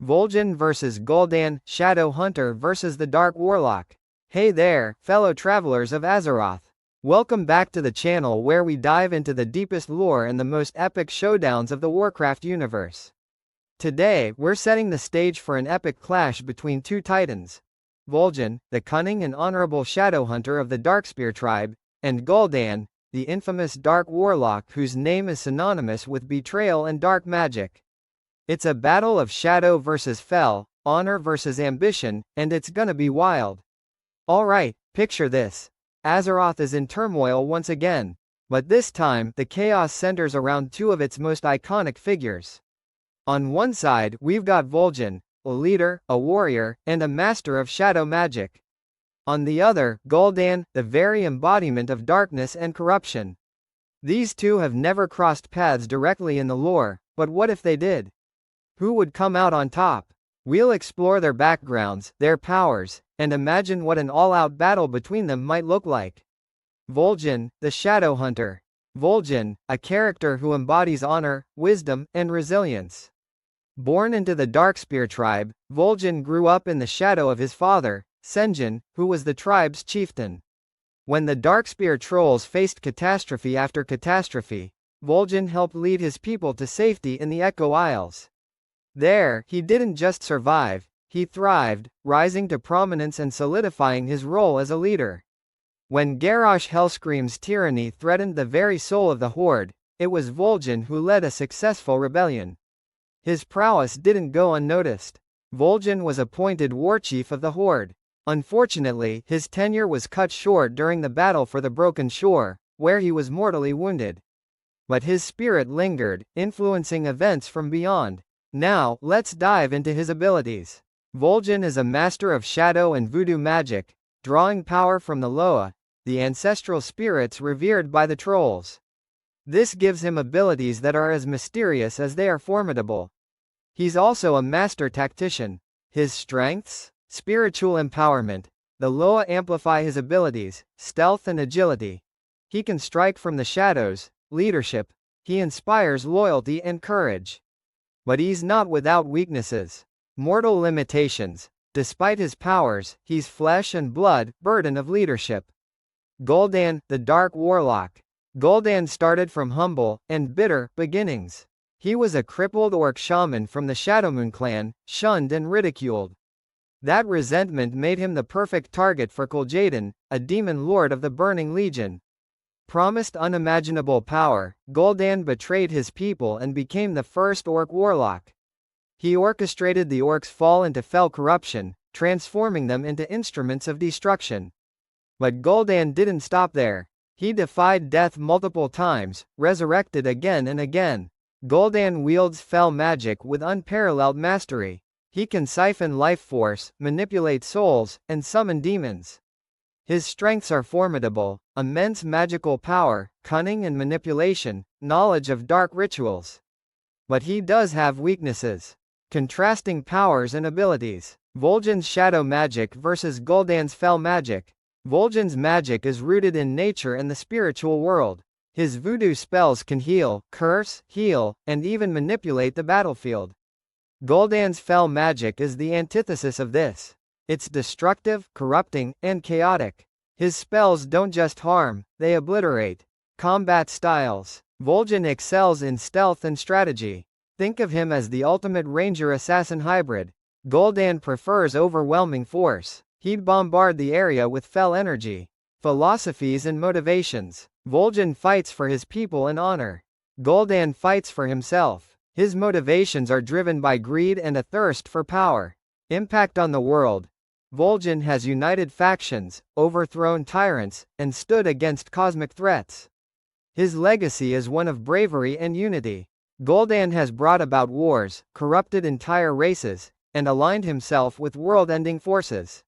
Vol'jin vs Gul'dan, Shadow Hunter vs the Dark Warlock. Hey there, fellow travelers of Azeroth. Welcome back to the channel where we dive into the deepest lore and the most epic showdowns of the Warcraft universe. Today, we're setting the stage for an epic clash between two titans. Vol'jin, the cunning and honorable Shadow Hunter of the Darkspear tribe, and Gul'dan, the infamous Dark Warlock whose name is synonymous with betrayal and dark magic. It's a battle of shadow versus fell, honor versus ambition, and it's gonna be wild. Alright, picture this. Azeroth is in turmoil once again. But this time, the chaos centers around two of its most iconic figures. On one side, we've got Vol'jin, a leader, a warrior, and a master of shadow magic. On the other, Gul'dan, the very embodiment of darkness and corruption. These two have never crossed paths directly in the lore, but what if they did? Who would come out on top? We'll explore their backgrounds, their powers, and imagine what an all-out battle between them might look like. Vol'jin, the Shadow Hunter. Vol'jin, a character who embodies honor, wisdom, and resilience. Born into the Darkspear tribe, Vol'jin grew up in the shadow of his father, Sen'jin, who was the tribe's chieftain. When the Darkspear trolls faced catastrophe after catastrophe, Vol'jin helped lead his people to safety in the Echo Isles. There, he didn't just survive, he thrived, rising to prominence and solidifying his role as a leader. When Garrosh Hellscream's tyranny threatened the very soul of the Horde, it was Vol'jin who led a successful rebellion. His prowess didn't go unnoticed. Vol'jin was appointed warchief of the Horde. Unfortunately, his tenure was cut short during the battle for the Broken Shore, where he was mortally wounded. But his spirit lingered, influencing events from beyond. Now, let's dive into his abilities. Vol'jin is a master of shadow and voodoo magic, drawing power from the Loa, the ancestral spirits revered by the trolls. This gives him abilities that are as mysterious as they are formidable. He's also a master tactician. His strengths? Spiritual empowerment. The Loa amplify his abilities, stealth and agility. He can strike from the shadows, leadership. He inspires loyalty and courage. But he's not without weaknesses. Mortal limitations. Despite his powers, he's flesh and blood, burden of leadership. Gul'dan, the Dark Warlock. Gul'dan started from humble and bitter beginnings. He was a crippled orc shaman from the Shadowmoon clan, shunned and ridiculed. That resentment made him the perfect target for Gul'dan, a demon lord of the Burning Legion. Promised unimaginable power, Gul'dan betrayed his people and became the first orc warlock. He orchestrated the orcs' fall into fell corruption, transforming them into instruments of destruction. But Gul'dan didn't stop there. He defied death multiple times, resurrected again and again. Gul'dan wields fell magic with unparalleled mastery. He can siphon life force, manipulate souls, and summon demons. His strengths are formidable: immense magical power, cunning and manipulation, knowledge of dark rituals. But he does have weaknesses. Contrasting powers and abilities. Vol'jin's shadow magic versus Gul'dan's fell magic. Vol'jin's magic is rooted in nature and the spiritual world. His voodoo spells can heal, curse, heal, and even manipulate the battlefield. Gul'dan's fell magic is the antithesis of this. It's destructive, corrupting, and chaotic. His spells don't just harm, they obliterate. Combat styles. Vol'jin excels in stealth and strategy. Think of him as the ultimate ranger-assassin hybrid. Gul'dan prefers overwhelming force. He'd bombard the area with fell energy. Philosophies and motivations. Vol'jin fights for his people and honor. Gul'dan fights for himself. His motivations are driven by greed and a thirst for power. Impact on the world. Vol'jin has united factions, overthrown tyrants, and stood against cosmic threats. His legacy is one of bravery and unity. Gul'dan has brought about wars, corrupted entire races, and aligned himself with world-ending forces.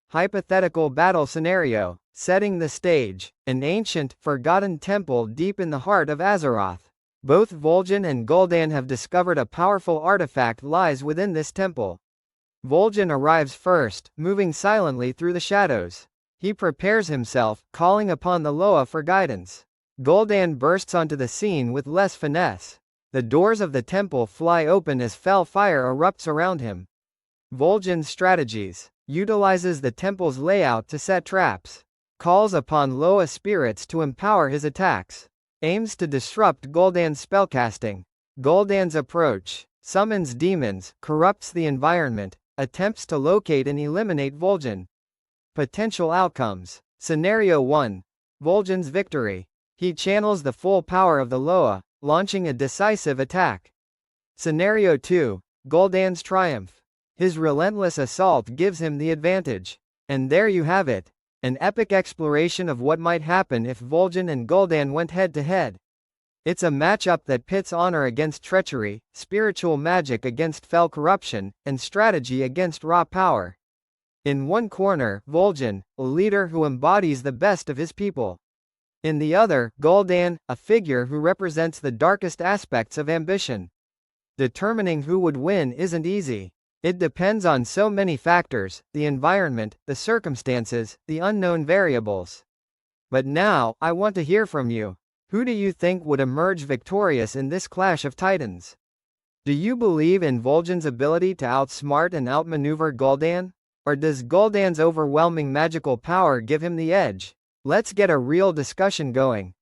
Hypothetical battle scenario. Setting the stage. An ancient, forgotten temple deep in the heart of Azeroth. Both Vol'jin and Gul'dan have discovered a powerful artifact lies within this temple. Vol'jin arrives first, moving silently through the shadows. He prepares himself, calling upon the Loa for guidance. Gul'dan bursts onto the scene with less finesse. The doors of the temple fly open as fell fire erupts around him. Vol'jin's strategies. Utilizes the temple's layout to set traps. Calls upon Loa spirits to empower his attacks. Aims to disrupt Gul'dan's spellcasting. Gul'dan's approach. Summons demons, corrupts the environment, attempts to locate and eliminate Vol'jin. Potential outcomes. Scenario 1. Vol'jin's victory. He channels the full power of the Loa, launching a decisive attack. Scenario 2. Gul'dan's triumph. His relentless assault gives him the advantage. And there you have it. An epic exploration of what might happen if Vol'jin and Gul'dan went head-to-head. It's a matchup that pits honor against treachery, spiritual magic against fell corruption, and strategy against raw power. In one corner, Vol'jin, a leader who embodies the best of his people. In the other, Gul'dan, a figure who represents the darkest aspects of ambition. Determining who would win isn't easy. It depends on so many factors: the environment, the circumstances, the unknown variables. But now, I want to hear from you. Who do you think would emerge victorious in this clash of titans? Do you believe in Vol'jin's ability to outsmart and outmaneuver Gul'dan? Or does Gul'dan's overwhelming magical power give him the edge? Let's get a real discussion going.